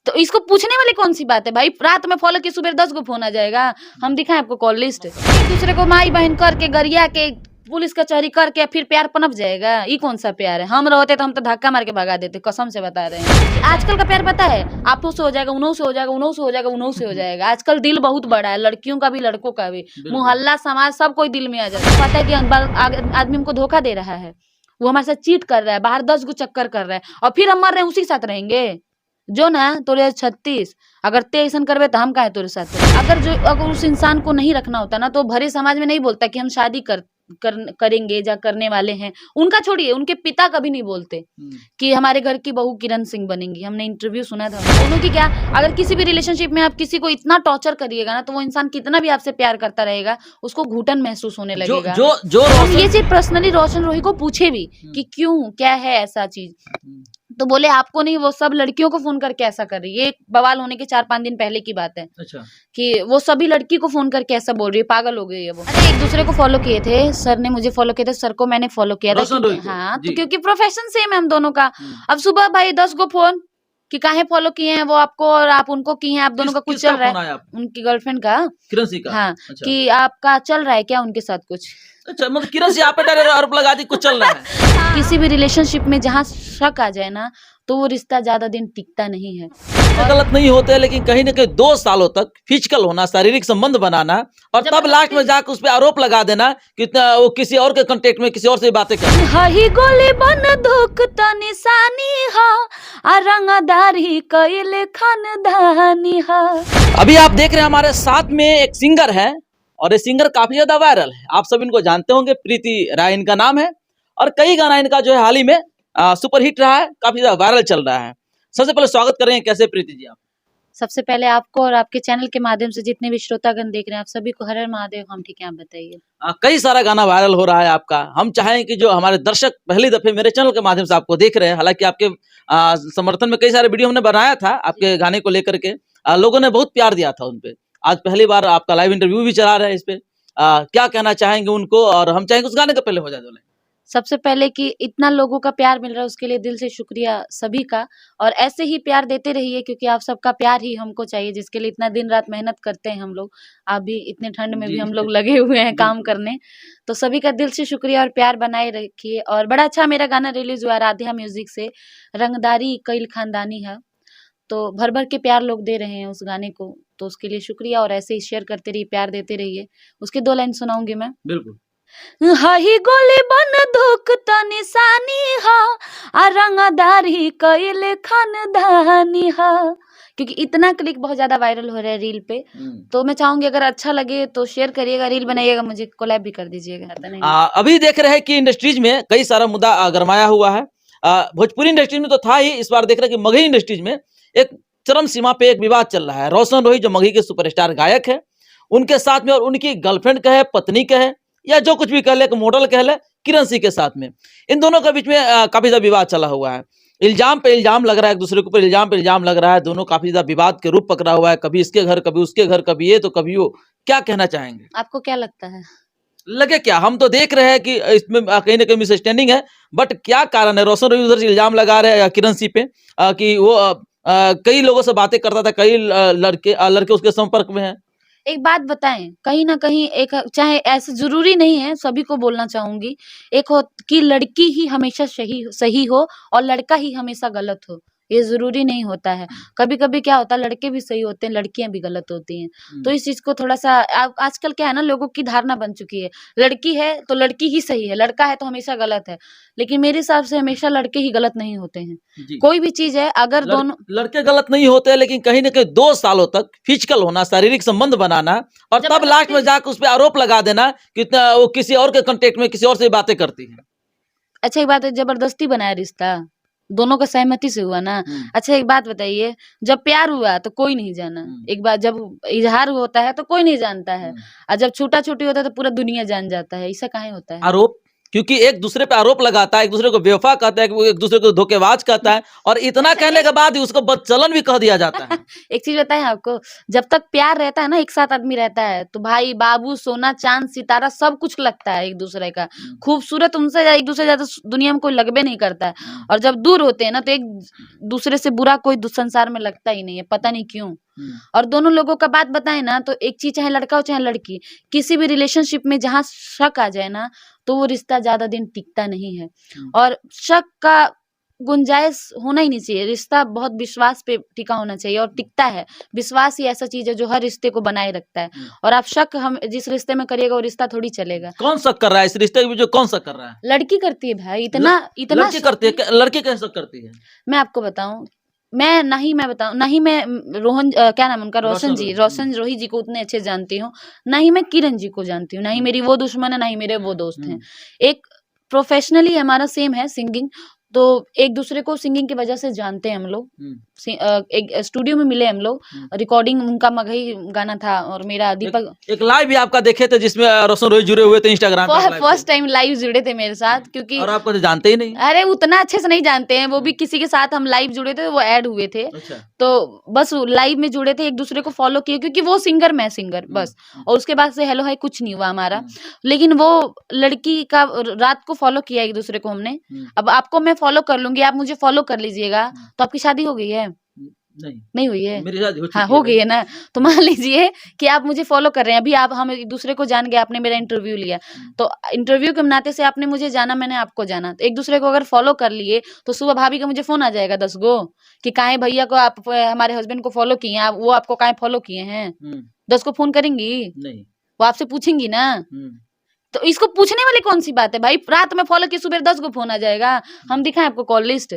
तो इसको पूछने वाली कौन सी बात है भाई? रात में फॉलो की सुबह 10 गो फोन आ जाएगा। हम दिखाएं आपको कॉल लिस्ट? एक दूसरे को माई बहन करके गरिया के पुलिस कचहरी करके फिर प्यार पनप जाएगा? ये कौन सा प्यार है? हम रहते तो हम तो धक्का मार के भगा देते, कसम से बता रहे हैं। आजकल का प्यार पता है, आपो से हो जाएगा, उन्हों से हो जाएगा, उन्हों से हो जाएगा, उन्हों से हो जाएगा। आजकल दिल बहुत बड़ा है, लड़कियों का भी लड़कों का भी, मोहल्ला समाज सब कोई दिल में आ जाता है। पता है कि आदमी हमको धोखा दे रहा है, वो हमारे साथ चीट कर रहा है, बाहर 10 गो चक्कर कर रहा है, और फिर हम मर रहे हैं उसी के साथ रहेंगे। जो ना तोरे 36 अगर ते ऐसा करवे तो हम काहे तोरे साथ? अगर उस इंसान को नहीं रखना होता ना तो भरे समाज में नहीं बोलता कि हम शादी करेंगे या करने वाले हैं। उनका छोड़िए, उनके पिता कभी नहीं बोलते कि हमारे घर की बहू किरण सिंह बनेंगी। हमने इंटरव्यू सुना था दोनों की। क्या अगर किसी भी रिलेशनशिप में आप किसी को इतना टॉर्चर करिएगा ना तो वो इंसान कितना भी आपसे प्यार करता रहेगा, उसको घुटन महसूस होने लगेगा। जो हम ये चीज पर्सनली रोशन रोही को पूछे भी कि क्यों, क्या है ऐसा चीज, तो बोले आपको नहीं, वो सब लड़कियों को फोन करके ऐसा कर रही है। ये बवाल होने के 4-5 दिन पहले की बात है। अच्छा। कि वो सभी लड़की को फोन करके ऐसा बोल रही है, पागल हो गई है वो। अरे एक दूसरे को फॉलो किए थे, सर ने मुझे फॉलो किया था, सर को मैंने फॉलो किया था। हाँ, तो क्योंकि प्रोफेशन सेम है हम दोनों का। अब सुबह भाई 10 गो फोन कि काहे फॉलो किए हैं वो आपको और आप उनको किए हैं, आप दोनों का कुछ चल रहा है? उनकी गर्लफ्रेंड का, किरण सिंह का। हाँ, कि आपका चल रहा है क्या उनके साथ कुछ? अच्छा, मतलब किरण सिंह आप पे डायरेक्ट आरोप लगा दी कुछ चल रहा है। किसी भी रिलेशनशिप में जहाँ शक आ जाए ना तो वो रिश्ता ज्यादा दिन टिकता नहीं है। गलत नहीं होते, लेकिन कहीं न कहीं 2 सालों तक फिजिकल होना, शारीरिक संबंध बनाना और तब लास्ट में जाकर उस पे आरोप लगा देना कि वो किसी और के कांटेक्ट में किसी और से बातें कर हही गोली बंदूक त निशानी हा आ रंगदारी कइले खानदानी हा। अभी आप देख रहे हैं हमारे साथ में एक सिंगर है और ये सिंगर काफी ज्यादा वायरल है। आप सब इनको जानते होंगे, प्रीति राय इनका नाम है और कई गाना इनका जो है हाल ही में सुपर हिट रहा है, काफी ज्यादा वायरल चल रहा है। सबसे पहले स्वागत कर रहे हैं, कैसे प्रीति जी आप? सबसे पहले आपको और आपके चैनल के माध्यम से जितने भी श्रोतागण देख रहे हैं आप सभी को हर हर महादेव। हम ठीक है, आप बताइए। कई सारा गाना वायरल हो रहा है आपका। हम चाहें कि जो हमारे दर्शक पहली दफे मेरे चैनल के माध्यम से आपको देख रहे हैं, हालांकि आपके समर्थन में कई सारे वीडियो हमने बनाया था आपके गाने को लेकर के, लोगों ने बहुत प्यार दिया था उनपे। आज पहली बार आपका लाइव इंटरव्यू भी चला रहे हैं इस पे, क्या कहना चाहेंगे उनको? और हम चाहेंगे उस गाने का पहले हो जाए। सबसे पहले कि इतना लोगों का प्यार मिल रहा है उसके लिए दिल से शुक्रिया सभी का, और ऐसे ही प्यार देते रहिए क्योंकि आप सबका प्यार ही हमको चाहिए, जिसके लिए इतना दिन रात मेहनत करते हैं हम लोग। आप भी इतने ठंड में भी हम लोग लगे हुए हैं काम करने, तो सभी का दिल से शुक्रिया और प्यार बनाए रखिए। और बड़ा अच्छा मेरा गाना रिलीज हुआ राधिया म्यूजिक से, रंगदारी कईल खानदानी है, तो भर भर के प्यार लोग दे रहे हैं उस गाने को, तो उसके लिए शुक्रिया। और ऐसे ही शेयर करते रहिए, प्यार देते रहिए। उसके 2 लाइन सुनाऊंगी मैं। बिल्कुल। हही गोली बंदूक त निशानी हा आ रंगदारी कइले खानदानी हा, क्योंकि इतना क्लिक बहुत ज्यादा वायरल हो रहा है रील पे। तो मैं चाहूंगी अगर अच्छा लगे तो शेयर करिएगा, रील बनाइएगा, मुझे कोलैब भी कर दीजिएगा। अभी देख रहे हैं कि इंडस्ट्रीज में कई सारा मुद्दा गरमाया हुआ है। भोजपुरी इंडस्ट्री में तो था ही, इस बार देख रहे हैं कि मगही इंडस्ट्रीज में एक चरम सीमा पे एक विवाद चल रहा है। रोशन रोही जो मगही के सुपरस्टार गायक है, उनके साथ में और उनकी गर्लफ्रेंड कहे, पत्नी कहे, या जो कुछ भी कह ले, एक मॉडल कह ले, किरण सिंह के साथ में, इन दोनों के बीच में काफी ज्यादा विवाद चला हुआ है। इल्जाम पे इल्जाम लग रहा है, एक दूसरे के ऊपर इल्जाम पे इल्जाम लग रहा है। दोनों काफी ज्यादा विवाद के रूप पकड़ा हुआ है, कभी इसके घर कभी उसके घर, कभी ये तो कभी वो। क्या कहना चाहेंगे? आपको क्या लगता है? लगे क्या? हम तो देख रहे हैं कि इसमें कहीं ना कहीं मिसअंडरस्टैंडिंग है, बट क्या कारण है? रोशन रोही उधर से इल्जाम लगा रहे हैं किरण सिंह पे कि वो कई लोगों से बातें करता था, कई लड़के उसके संपर्क में हैं। एक बात बताएं, कहीं ना कहीं एक, चाहे ऐसा जरूरी नहीं है, सभी को बोलना चाहूंगी, एक हो कि लड़की ही हमेशा सही हो और लड़का ही हमेशा गलत हो, ये जरूरी नहीं होता है। कभी कभी क्या होता है, लड़के भी सही होते हैं, लड़कियां भी गलत होती हैं। तो इस चीज को थोड़ा सा आजकल क्या है ना, लोगों की धारणा बन चुकी है, लड़की है तो लड़की ही सही है, लड़का है तो हमेशा गलत है। लेकिन मेरे हिसाब से हमेशा लड़के ही गलत नहीं होते हैं। कोई भी चीज है, अगर दोनों लड़के गलत नहीं होते, लेकिन कहीं ना कहीं 2 सालों तक फिजिकल होना, शारीरिक संबंध बनाना और तब लास्ट में जाकर उस पे आरोप लगा देना कि वो किसी और के कांटेक्ट में किसी और से बातें करती है। अच्छा एक बात है, जबरदस्ती बनाया रिश्ता, दोनों का सहमति से हुआ ना। अच्छा एक बात बताइए, जब प्यार हुआ तो कोई नहीं जाना, एक बार जब इजहार होता है तो कोई नहीं जानता है, और जब छूटा छूटी होता है तो पूरा दुनिया जान जाता है। ऐसा काहे होता है? आरोप क्योंकि एक दूसरे पे आरोप लगाता है, एक दूसरे को बेवफा कहता है, एक दूसरे को धोखेबाज कहता है, और इतना कहने के बाद ही उसको बदचलन भी कह दिया जाता है। एक चीज बताएं आपको, जब तक प्यार रहता है ना, एक साथ आदमी रहता है, तो भाई बाबू सोना चांद सितारा सब कुछ लगता है एक दूसरे का। खूबसूरत उनसे एक दूसरे ज्यादा दुनिया में कोई लगबे नहीं करता है। और जब दूर होते हैं ना, तो एक दूसरे से बुरा कोई संसार में लगता ही नहीं है, पता नहीं क्यों। और दोनों लोगों का बात बताएं ना, तो एक चीज, चाहे लड़का हो चाहे लड़की, किसी भी रिलेशनशिप में जहां शक आ जाए ना, तो वो रिश्ता ज्यादा दिन टिकता नहीं है। और शक का गुंजाइश होना ही नहीं चाहिए। रिश्ता बहुत विश्वास पे टिका होना चाहिए, और टिकता है। विश्वास ही ऐसा चीज है जो हर रिश्ते को बनाए रखता है। और आप शक हम जिस रिश्ते में करिएगा, वो रिश्ता थोड़ी चलेगा। कौन शक कर रहा है इस रिश्ते के बीच? कौन शक कर रहा है? लड़की करती है भाई, इतना लड़की करती है? लड़की कैसे शक करती है? मैं आपको बताऊं, मैं बताऊं, ना ही मैं रोहन क्या नाम उनका, रोशन रोही जी को उतने अच्छे जानती हूँ, ना ही मैं किरण जी को जानती हूँ, ना ही मेरी वो दुश्मन है, ना ही मेरे वो दोस्त हैं। एक प्रोफेशनली हमारा सेम है सिंगिंग, तो एक दूसरे को सिंगिंग की वजह से जानते हैं हम लोग। एक स्टूडियो में मिले हम लोग, रिकॉर्डिंग उनका मगही गाना था और मेरा दीपक। एक लाइव भी आपका देखे थे जिसमें रोशन रोही जुड़े हुए थे इंस्टाग्राम पे। फर्स्ट टाइम लाइव जुड़े थे मेरे साथ, क्योंकि और आपको तो जानते ही नहीं। अरे उतना अच्छे से नहीं जानते हैं, वो भी किसी के साथ हम लाइव जुड़े थे, वो ऐड हुए थे। अच्छा। तो बस लाइव में जुड़े थे, एक दूसरे को फॉलो किए, क्योंकि वो सिंगर मैं सिंगर बस। और उसके बाद से हेलो हाय कुछ नहीं हुआ हमारा। लेकिन वो लड़की का रात को फॉलो किया एक दूसरे को हमने। अब आपको मैं फॉलो कर लूंगी, आप मुझे फॉलो कर लीजिएगा, तो आपकी शादी हो गई है? नहीं हुई है? मेरी शादी हो गई है ना। तो मान लीजिए कि आप मुझे फॉलो कर रहे हैं, अभी आप हम एक दूसरे को जान गए, आपने मेरा इंटरव्यू लिया, तो इंटरव्यू के नाते से आपने मुझे जाना, मैंने आपको जाना, तो एक दूसरे को अगर फॉलो कर लिए, तो सुबह भाभी का मुझे फोन आ जाएगा 10 गो कि काहे भैया को आप हमारे हस्बैंड को फॉलो किए हैं, वो आपको काहे फॉलो किए हैं। 10 को फोन करेंगी? नहीं। वो आपसे पूछेंगी ना। तो इसको पूछने वाली कौन सी बात है भाई? रात में फॉलो की, सुबह 10 को फोन आ जाएगा। हम दिखाएं आपको कॉल लिस्ट।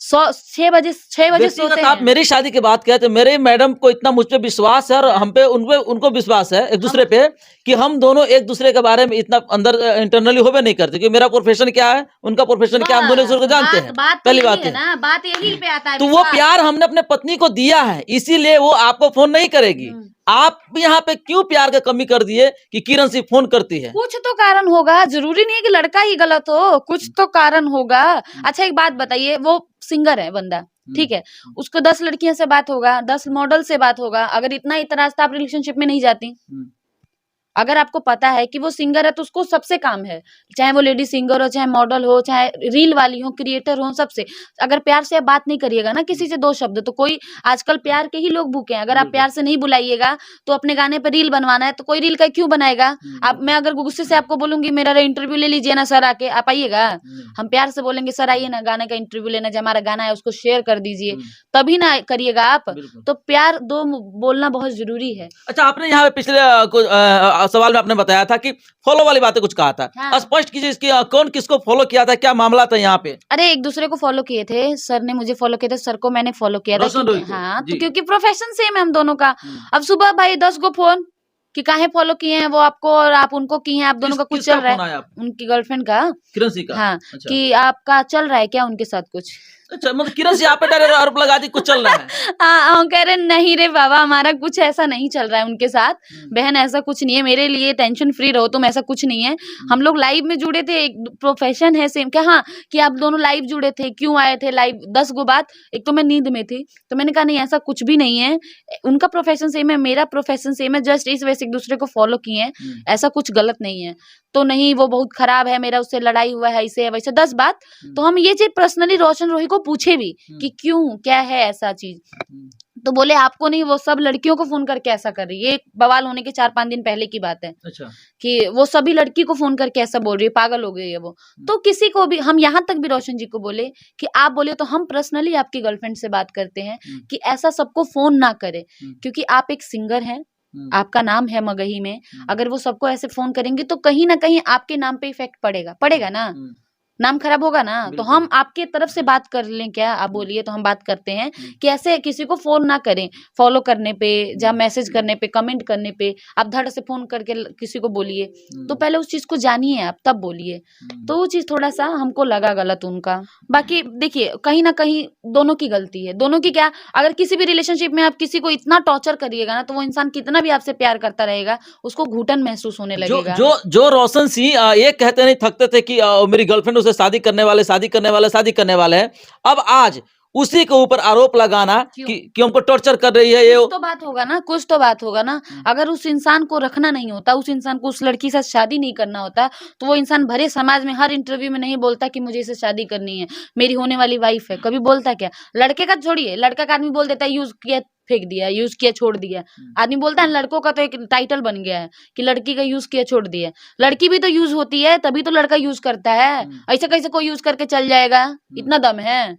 6 बजे सोते हैं। आप मेरी शादी की बात किया तो मेरे मैडम को इतना मुझ पे विश्वास है, और हम पे उनको विश्वास है एक दूसरे पे, कि हम दोनों एक दूसरे के बारे में इतना अंदर इंटरनली होवे नहीं करते, क्योंकि मेरा प्रोफेशन क्या है, उनका प्रोफेशन क्या है, हम दोनों एक दूसरे को जानते हैं। पहली बात है ना, बात यही पे आता है। तो वो प्यार हमने अपने पत्नी को दिया है, इसीलिए वो आपको फोन नहीं करेगी। आप यहाँ पे क्यों प्यार का कमी कर दिए कि किरण सिर्फ फोन करती है? कुछ तो कारण होगा, जरूरी नहीं है कि लड़का ही गलत हो, कुछ तो कारण होगा। अच्छा एक बात बताइए, वो सिंगर है बंदा, ठीक है, उसको 10 लड़कियों से बात होगा, 10 मॉडल से बात होगा, अगर इतना इतराज था, आप रिलेशनशिप में नहीं जाती। अगर आपको पता है कि वो सिंगर है, तो उसको सबसे काम है, चाहे वो लेडी सिंगर हो, चाहे मॉडल हो, चाहे रील वाली हो, क्रिएटर हो, सबसे। अगर प्यार से आप बात नहीं करिएगा ना किसी से 2 शब्द, तो कोई आजकल प्यार के ही लोग भूखे हैं। अगर आप प्यार से नहीं बुलाइएगा, तो अपने गाने पर रील बनवाना है, तो कोई रील का क्यों बनाएगा? आप, मैं अगर गुस्से से आपको बोलूंगी मेरा इंटरव्यू ले लीजिए ना सर, आके आप आइएगा? हम प्यार से बोलेंगे सर आइए ना, गाने का इंटरव्यू लेना, जो हमारा गाना है उसको शेयर कर दीजिए, तभी ना करिएगा आप। तो प्यार दो बोलना बहुत जरूरी है। अच्छा, आपने यहाँ पे पिछले सवाल में आपने बताया था कि फॉलो वाली बातें कुछ कहा था। हाँ। स्पष्ट कीजिए इसकी, कौन किसको फॉलो किया था, क्या मामला था यहाँ पे? अरे एक दूसरे को फॉलो किए थे, सर ने मुझे फॉलो किया था, सर को मैंने फॉलो किया था। हाँ, तो क्योंकि प्रोफेशन सेम है हम दोनों का। अब सुबह भाई 10 को फोन कि काहे फॉलो किए हैं वो आपको, और आप उनको किए हैं, आप दोनों का कुछ चल रहा है? उनकी गर्लफ्रेंड का, किरण सिंह का। हाँ, अच्छा। कि आपका चल रहा है क्या उनके साथ कुछ? अच्छा, मतलब किरण सिंह आप पे डायरेक्ट आरोप लगा दी कुछ चल रहा है। हाँ, हम कह रहे नहीं रे बाबा, हमारा कुछ ऐसा नहीं चल रहा है उनके साथ। बहन ऐसा कुछ नहीं है, मेरे लिए टेंशन फ्री रहो तुम, ऐसा कुछ नहीं है। हम लोग लाइव में जुड़े थे, एक प्रोफेशन है सेम। क्या हाँ, कि आप दोनों लाइव जुड़े थे, क्यों आए थे लाइव? 10 गो बात। एक तो मैं नींद में थी, तो मैंने कहा नहीं ऐसा कुछ भी नहीं है, उनका प्रोफेशन सेम है, मेरा प्रोफेशन सेम है, जस्ट इस वजह से एक दूसरे को फॉलो किए हैं, ऐसा कुछ गलत नहीं है। तो नहीं वो बहुत खराब है, मेरा उससे लड़ाई हुआ है, ऐसे है वैसे 10 बात। तो हम ये चीज पर्सनली रोशन रोही को पूछे भी कि क्यों, क्या है ऐसा चीज? तो बोले आपको नहीं, वो सब लड़कियों को फोन करके ऐसा कर रही है। ये बवाल होने के 4-5 दिन पहले की बात है। अच्छा। कि वो सभी लड़की को फोन करके ऐसा बोल रही है, पागल हो गई है वो। तो किसी को भी, हम यहाँ तक भी रोशन जी को बोले कि आप बोले तो हम पर्सनली आपकी गर्लफ्रेंड से बात करते हैं कि ऐसा सबको फोन ना करे, क्योंकि आप एक सिंगर हैं, आपका नाम है मगही में। अगर वो सबको ऐसे फोन करेंगे, तो कहीं ना कहीं आपके नाम पे इफेक्ट पड़ेगा ना। नाम खराब होगा ना। तो बिल्कुल। हम आपके तरफ से बात कर लें क्या? आप बोलिए तो हम बात करते हैं कि ऐसे किसी को फोन ना करें फॉलो करने पे या मैसेज करने पे कमेंट करने पे। आप धड़ से फोन करके किसी को बोलिए तो पहले उस चीज को जानिए आप तब बोलिए। तो वो चीज थोड़ा सा हमको लगा गलत उनका। बाकी देखिए कहीं ना कहीं दोनों की गलती है। दोनों की क्या, अगर किसी भी रिलेशनशिप में आप किसी को इतना टॉर्चर करिएगा ना तो वो इंसान कितना भी आपसे प्यार करता रहेगा उसको घुटन महसूस होने जो लगेगा। जो जो रोशन सिंह ये कहते नहीं थकते थे कि मेरी गर्लफ्रेंड उसे शादी करने वाले हैं। अब आज उसी के ऊपर आरोप लगाना क्यों? कि हमको टॉर्चर कर रही है ये कुछ तो बात होगा ना, कुछ तो बात होगा ना। अगर उस इंसान को रखना नहीं होता, उस इंसान को उस लड़की से शादी नहीं करना होता तो वो इंसान भरे समाज में हर इंटरव्यू में नहीं बोलता कि मुझे इससे शादी करनी है, मेरी होने वाली वाइफ है। कभी बोलता क्या? लड़के का छोड़िए, लड़का का आदमी बोल देता है यूज किया फेंक दिया, यूज किया छोड़ दिया। आदमी बोलता है। लड़कों का तो एक टाइटल बन गया है कि लड़की का यूज किया छोड़ दिया। लड़की भी तो यूज होती है तभी तो लड़का यूज करता है। ऐसे कैसे कोई यूज करके चल जाएगा? इतना दम है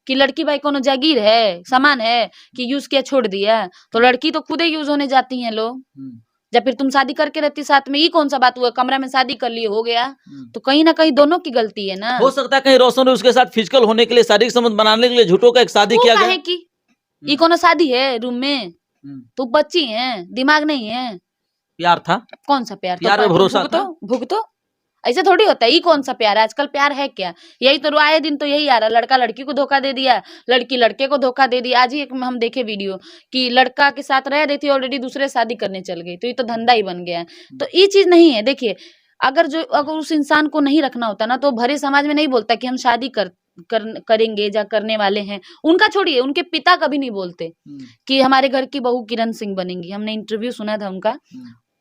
कि लड़की भाई कोनो जागीर है, सामान है कि यूज किया छोड़ दिया? तो लड़की तो खुद ही यूज होने जाती हैं लोग। जब फिर तुम शादी करके रहती साथ में, ये कौन सा बात हुआ? कमरा में शादी कर लिए हो गया। तो कहीं ना कहीं दोनों की गलती है ना। हो सकता है कहीं रोशन ने उसके साथ फिजिकल होने के लिए, शारीरिक संबंध बनाने के लिए झूठों का एक शादी वो किया काहे गया। की? ये कोनो शादी है रूम में? तो बच्ची है, दिमाग नहीं है। प्यार था, कौन सा प्यार? प्यार में भरोसा था। भुगतो ऐसे थोड़ी होता है। ये कौन सा प्यार है? आजकल प्यार है क्या? यही तो आए दिन तो यही आ रहा, लड़का लड़की को धोखा दे दिया, लड़की लड़के को धोखा दे दिया। आज ही एक हम देखे वीडियो कि लड़का के साथ रह रही थी, ऑलरेडी दूसरे शादी करने चल गई। तो ये तो धंधा ही बन गया है। तो ये चीज नहीं है। देखिए अगर उस इंसान को नहीं रखना होता ना तो भरे समाज में नहीं बोलता कि हम शादी करेंगे या करने वाले हैं। उनका छोड़िए, उनके पिता कभी नहीं बोलते कि हमारे घर की बहू किरण सिंह बनेंगी। हमने इंटरव्यू सुना था उनका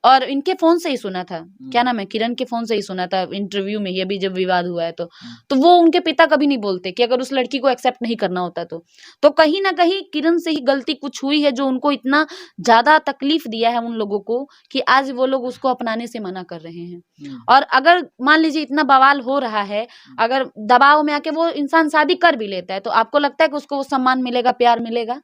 और इनके फोन से ही सुना था। क्या नाम है? किरण के फोन से ही सुना था इंटरव्यू में ही, अभी जब विवाद हुआ है तो वो उनके पिता कभी नहीं बोलते कि अगर उस लड़की को एक्सेप्ट नहीं करना होता तो कहीं ना कहीं किरण से ही गलती कुछ हुई है जो उनको इतना ज्यादा तकलीफ दिया है उन लोगों को कि आज वो लोग उसको अपनाने से मना कर रहे हैं। और अगर मान लीजिए इतना बवाल हो रहा है, अगर दबाव में आके वो इंसान शादी कर भी लेता है तो आपको लगता है कि उसको वो सम्मान मिलेगा, प्यार मिलेगा?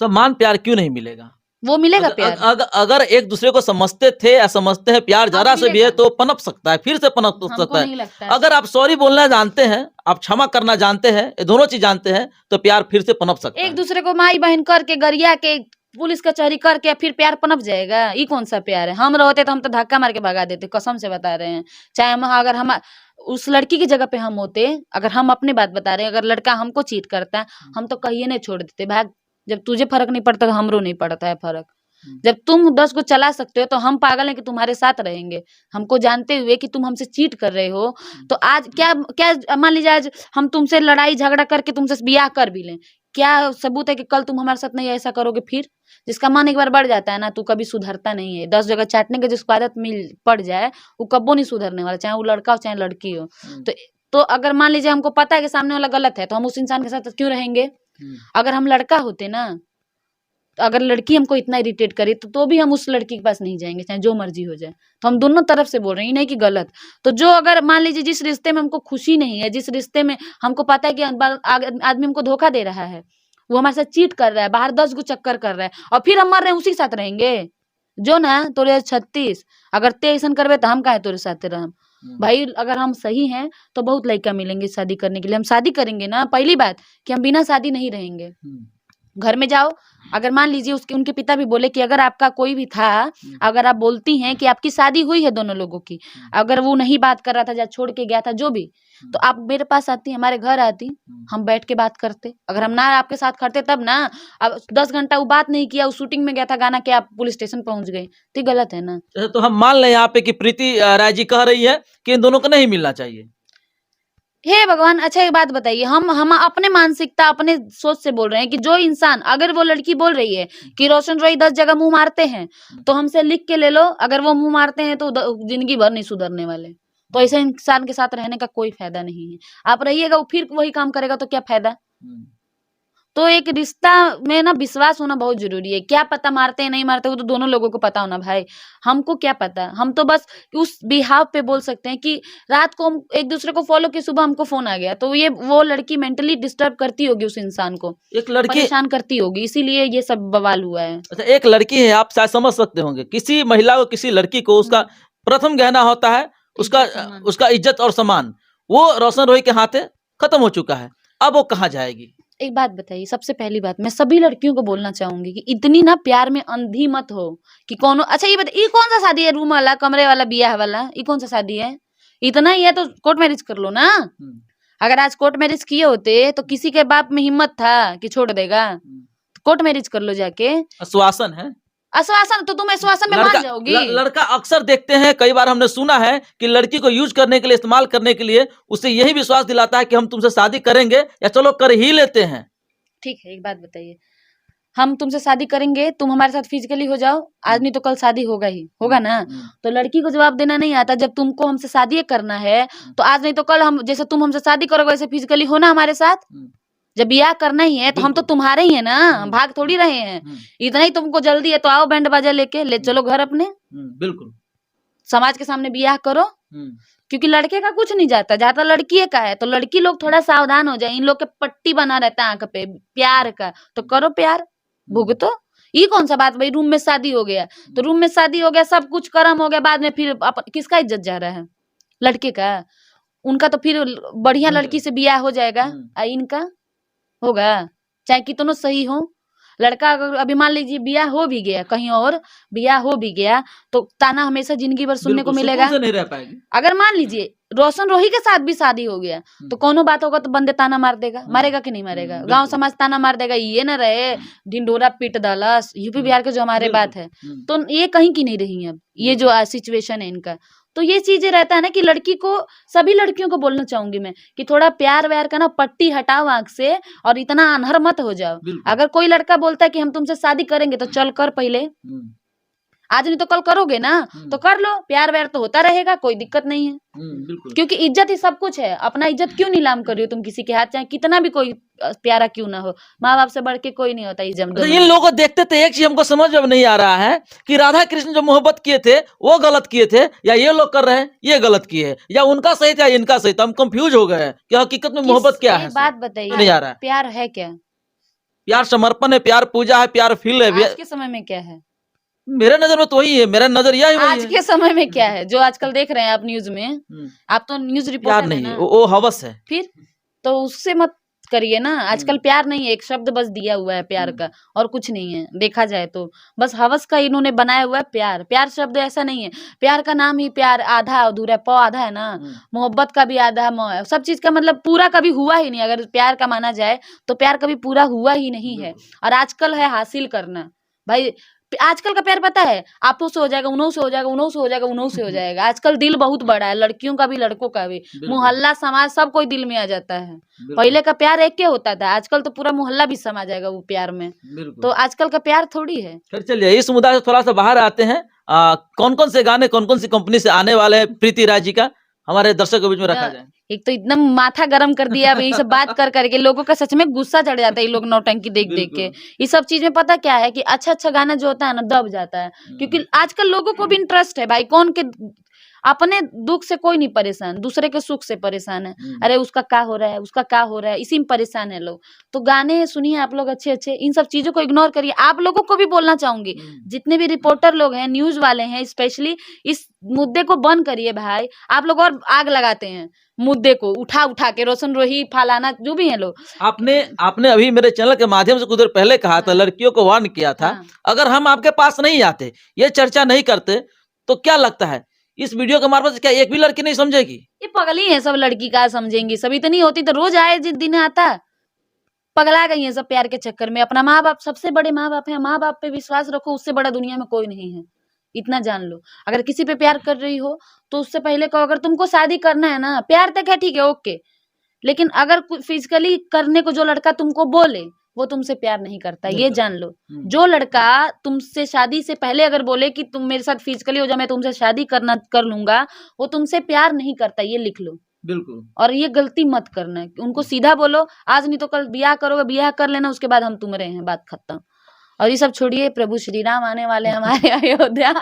सम्मान प्यार क्यों नहीं मिलेगा? वो मिलेगा प्यार? अगर एक दूसरे को समझते थे या समझते हैं, प्यार जरा से भी है तो पनप सकता है, फिर से पनप सकता है। अगर आप सॉरी बोलना जानते हैं, आप क्षमा करना जानते हैं, ये दोनों चीज जानते हैं तो प्यार फिर से पनप सकता है। एक दूसरे को माई बहन करके गरिया के पुलिस कचहरी करके फिर प्यार पनप जाएगा? ये कौन सा प्यार है? हम रहते तो हम तो धक्का मार के भगा देते, कसम से बता रहे हैं। चाहे अगर हम उस लड़की की जगह पे हम होते, अगर हम अपनी बात बता रहे हैं, अगर लड़का हमको चीट करता है हम तो कहिए नहीं छोड़ देते भाग। जब तुझे फर्क नहीं पड़ता तो हमरो नहीं पड़ता है फर्क। जब तुम 10 को चला सकते हो तो हम पागल हैं कि तुम्हारे साथ रहेंगे, हमको जानते हुए कि तुम हमसे चीट कर रहे हो। तो आज क्या मान लीजिए आज हम तुमसे लड़ाई झगड़ा करके तुमसे ब्याह कर भी लें, क्या सबूत है कि कल तुम हमारे साथ नहीं ऐसा करोगे? फिर जिसका मन एक बार बढ़ जाता है ना तो कभी सुधरता नहीं है। 10 जगह चाटने की जिसको आदत मिल पड़ जाए वो कब्बो नहीं सुधरने वाला, चाहे वो लड़का हो चाहे लड़की हो। तो अगर मान लीजिए हमको पता है कि सामने वाला गलत है तो हम उस इंसान के साथ क्यों रहेंगे? अगर हम लड़का होते ना, अगर लड़की हमको इतना इरिटेट करे तो भी हम उस लड़की के पास नहीं जाएंगे, चाहे जो मर्जी हो जाए। तो हम दोनों तरफ से बोल रहे हैं, नहीं कि गलत। तो जो अगर मान लीजिए जिस रिश्ते में हमको खुशी नहीं है, जिस रिश्ते में हमको पता है कि आदमी हमको धोखा दे रहा है, वो हमारे साथ चीट कर रहा है, बाहर 10 गो चक्कर कर रहा है और फिर हम मर रहे हैं, उसी के साथ रहेंगे? जो ना तोरे 36 अगर ते ऐसा करवे तो हम काहे तोरे साथ रह? भाई अगर हम सही हैं तो बहुत लड़का मिलेंगे शादी करने के लिए, हम शादी करेंगे ना। पहली बात कि हम बिना शादी नहीं रहेंगे। घर में जाओ, अगर मान लीजिए उनके पिता भी बोले कि अगर आपका कोई भी था, अगर आप बोलती हैं कि आपकी शादी हुई है दोनों लोगों की, अगर वो नहीं बात कर रहा था या छोड़ के गया था जो भी, तो आप मेरे पास आती, हमारे घर आती, हम बैठ के बात करते। अगर हम ना आपके साथ करते तब ना। अब 10 घंटा वो बात नहीं किया, वो शूटिंग में गया था गाना के, आप पुलिस स्टेशन पहुंच गए, तो गलत है ना। तो हम मान लें यहाँ पे कि प्रीति राय जी कह रही है कि इन दोनों को नहीं मिलना चाहिए। हे भगवान, अच्छा एक बात बताइए, हम अपने मानसिकता अपने सोच से बोल रहे हैं कि जो इंसान, अगर वो लड़की बोल रही है कि रोशन रॉय 10 जगह मुंह मारते हैं तो हमसे लिख के ले लो, अगर वो मुंह मारते हैं तो जिंदगी भर नहीं सुधरने वाले। तो ऐसे इंसान के साथ रहने का कोई फायदा नहीं है। आप रहिएगा वो फिर वही काम करेगा तो क्या फायदा? तो एक रिश्ता में ना विश्वास होना बहुत जरूरी है। क्या पता मारते हैं नहीं मारते, वो तो दोनों लोगों को पता होना भाई, हमको क्या पता। हम तो बस उस बिहाव पे बोल सकते हैं कि रात को हम एक दूसरे को फॉलो किए, सुबह हमको फोन आ गया, तो ये वो लड़की मेंटली डिस्टर्ब करती होगी उस इंसान को, एक लड़की परेशान करती होगी, इसीलिए ये सब बवाल हुआ है। अच्छा, एक लड़की है, आप शायद समझ सकते होंगे, किसी महिला को, किसी लड़की को उसका प्रथम गहना होता है उसका इज्जत और सम्मान। वो रोशन रोही के हाथे खत्म हो चुका है, अब वो कहाँ जाएगी? एक बात बताइए, सबसे पहली बात मैं सभी लड़कियों को बोलना चाहूंगी कि इतनी ना प्यार में अंधी मत हो कि कौन। अच्छा ये बताइए, ये कौन सा शादी है? रूम वाला, कमरे वाला, ब्याह वाला, ये कौन सा शादी है? इतना ही है तो कोर्ट मैरिज कर लो ना। अगर आज कोर्ट मैरिज किए होते तो किसी के बाप में हिम्मत था कि छोड़ देगा? तो कोर्ट मैरिज कर लो जाके। आश्वासन है, आश्वासन तो तुम आश्वासन में मान जाओगी? लड़का अक्सर देखते हैं, कई बार हमने सुना है कि लड़की को यूज करने के लिए, इस्तेमाल करने के लिए उसे यही विश्वास दिलाता है कि हम तुमसे शादी करेंगे, या चलो कर ही लेते हैं। ठीक है, एक बात बताइए, हम तुमसे शादी करेंगे, तुम हमारे साथ फिजिकली हो जाओ, आज नहीं तो कल शादी होगा ही होगा ना। तो लड़की को जवाब देना नहीं आता, जब तुमको हमसे शादी करना है तो आज नहीं तो कल हम, जैसे तुम हमसे शादी करोगे वैसे फिजिकली होना हमारे साथ। जब ब्याह करना ही है तो हम तो तुम्हारे ही है ना, हम भाग थोड़ी रहे हैं। इतना ही तुमको जल्दी है तो आओ बैंड बाजा लेके ले चलो घर अपने, बिल्कुल समाज के सामने ब्याह करो। क्योंकि लड़के का कुछ नहीं जाता, जाता लड़की का है। तो लड़की लोग थोड़ा सावधान हो जाए, इन लोग के पट्टी बना रहता है आंख पे प्यार का, तो करो प्यार, भुगतो। ये कौन सा बात भाई, रूम में शादी हो गया तो रूम में शादी हो गया, सब कुछ कर्म हो गया, बाद में फिर किसका इज्जत जा रहा है? लड़के का। उनका तो फिर बढ़िया लड़की से ब्याह हो जाएगा, इनका होगा चाहे कितनों सही हो। लड़का अगर अभी मान लीजिए ब्याह हो भी गया, कहीं और ब्याह हो भी गया, तो ताना हमेशा जिंदगी भर सुनने को मिलेगा। नहीं रह पाएगी। अगर मान लीजिए रोशन रोही के साथ भी शादी हो गया तो कोनो बात होगा तो बंदे ताना मार देगा, मारेगा कि नहीं मारेगा? गांव समाज ताना मार देगा, ये ना रहे ढिंडोरा पीट दलस, यूपी बिहार के जो हमारे बात है, तो ये कहीं की नहीं रही है अब, ये जो सिचुएशन है इनका। तो ये चीजें रहता है ना कि लड़की को, सभी लड़कियों को बोलना चाहूंगी मैं कि थोड़ा प्यार व्यार का ना पट्टी हटाओ आंख से, और इतना अनहर मत हो जाओ। अगर कोई लड़का बोलता है कि हम तुमसे शादी करेंगे तो चल कर पहले, आज नहीं तो कल करोगे ना, तो कर लो, प्यार व्यार तो होता रहेगा, कोई दिक्कत नहीं है। क्योंकि इज्जत ही सब कुछ है। अपना इज्जत क्यों नीलाम कर रही हो तुम किसी के हाथ, चाहे कितना भी कोई प्यारा क्यों ना हो। माँ बाप से बढ़ के कोई नहीं होता इज्जत। इन लोगों को देखते थे, एक चीज हमको समझ में नहीं आ रहा है कि राधा कृष्ण जो मोहब्बत किए थे वो गलत किए थे, या ये लोग कर रहे हैं ये गलत किए हैं, या उनका सही था इनका सही था। हम कंफ्यूज हो गए हैं कि हकीकत में मोहब्बत क्या है। बात बताइए, नहीं आ रहा है। प्यार है क्या? प्यार समर्पण है, प्यार पूजा है, प्यार फील है। आज के समय में क्या है? मेरे नजर में तो वही है, मेरा नजरिया ही वही आज के समय में क्या है जो आजकल देख रहे हैं आप न्यूज में? आप तो न्यूज रिपोर्टर नहीं है, वो हवस है। फिर तो उससे मत करिए ना। आजकल प्यार नहीं है, एक शब्द बस दिया हुआ है प्यार का, और कुछ नहीं है। देखा जाए तो बस हवस का इन्होंने बनाया हुआ है प्यार। प्यार शब्द ऐसा नहीं है, प्यार का नाम ही प्यार, आधा अधूरा है, पौ आधा है ना। मोहब्बत का भी आधा मौ है, सब चीज का मतलब पूरा कभी हुआ ही नहीं। अगर प्यार का माना जाए तो प्यार कभी पूरा हुआ ही नहीं है। और आजकल है हासिल करना। भाई आजकल का प्यार पता है, आपो से हो जाएगा, उन्हों से हो जाएगा, उन्हों से हो जाएगा, उन्हों से हो जाएगा। आजकल दिल बहुत बड़ा है, लड़कियों का भी लड़कों का भी, मोहल्ला समाज सब कोई दिल में आ जाता है। पहले का प्यार एक के होता था, आजकल तो पूरा मोहल्ला भी समा जाएगा वो प्यार में। तो आजकल का प्यार थोड़ी है। फिर चलिए इस मुद्दा से थोड़ा सा बाहर आते हैं। कौन कौन से गाने कौन कौन सी कंपनी से आने वाले हैं प्रीति राज जी का, हमारे दर्शकों के बीच में रखा जाए। एक तो एकदम माथा गरम कर दिया अब ये सब बात कर करके, लोगों का सच में गुस्सा चढ़ जाता है ये लोग नौटंकी देख देख के। ये सब चीज में पता क्या है कि अच्छा अच्छा गाना जो होता है ना दब जाता है, क्योंकि आजकल लोगों को भी इंटरेस्ट है भाई। कौन के अपने दुख से कोई नहीं परेशान, दूसरे के सुख से परेशान है। अरे उसका क्या हो रहा है, उसका क्या हो रहा है, इसी में परेशान है लोग। तो गाने सुनिए आप लोग अच्छे अच्छे, इन सब चीजों को इग्नोर करिए। आप लोगों को भी बोलना चाहूंगी, जितने भी रिपोर्टर लोग हैं, न्यूज वाले हैं, स्पेशली इस मुद्दे को बंद करिए भाई। आप लोग और आग लगाते हैं मुद्दे को उठा उठा के, रोशन रोही फलाना जो भी हैं लोग। आपने अभी मेरे चैनल के माध्यम से कुछ देर पहले कहा था, लड़कियों को वार्न किया था, अगर हम आपके पास नहीं आते, ये चर्चा नहीं करते, तो क्या लगता है इस वीडियो के मार्फत से क्या एक भी लड़की नहीं समझेगी? ये पगली है सब, लड़की का समझेंगी सब। इतनी होती तो रोज आए जिस दिन आता। पगला गई है सब प्यार के चक्कर में। अपना माँ बाप सबसे बड़े माँ बाप है, माँ बाप पे विश्वास रखो, उससे बड़ा दुनिया में कोई नहीं है, इतना जान लो। अगर किसी पे प्यार कर रही हो तो उससे पहले कहो, अगर तुमको शादी करना है ना, प्यार तक है ठीक है ओके, लेकिन अगर फिजिकली करने को जो लड़का तुमको बोले वो तुमसे प्यार नहीं करता, ये जान लो। जो लड़का तुमसे शादी से पहले अगर बोले कि तुम मेरे साथ फिजिकली हो जाओ, मैं तुमसे शादी कर लूंगा, वो तुमसे प्यार नहीं करता, ये लिख लो। बिल्कुल। और ये गलती मत करना, उनको सीधा बोलो, आज नहीं तो कल ब्याह करोगे, ब्याह कर लेना, उसके बाद हम तुम्हारे हैं, बात खत्म। और ये सब छोड़िए, प्रभु श्री राम आने वाले हमारे अयोध्या।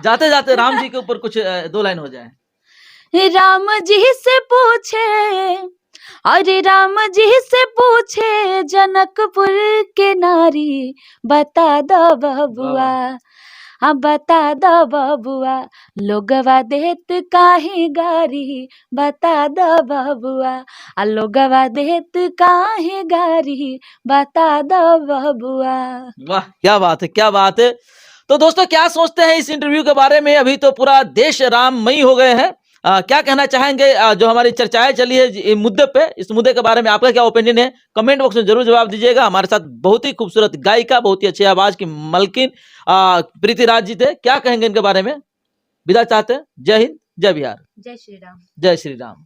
जाते जाते राम जी के ऊपर कुछ 2 लाइन हो जाए। राम जी से पूछे, अरे राम जी से पूछे, जनकपुर के नारी बता दो बबुआ, अब बता दो बबुआ लोगवा देत काहे गारी, बता दो बबुआ आ लोगवा देत काहे गारी, बता दो बबुआ। वाह, क्या बात है, क्या बात है। तो दोस्तों क्या सोचते हैं इस इंटरव्यू के बारे में? अभी तो पूरा देश राममयी हो गए हैं। क्या कहना चाहेंगे जो हमारी चर्चाएं चली है इस मुद्दे पे, इस मुद्दे के बारे में आपका क्या ओपिनियन है? कमेंट बॉक्स में जरूर जवाब दीजिएगा। हमारे साथ बहुत ही खूबसूरत गायिका, बहुत ही अच्छी आवाज की मलकिन प्रीति राज जी थे। क्या कहेंगे इनके बारे में? विदा चाहते हैं। जय हिंद, जय बिहार, जय श्री राम। जय श्री राम।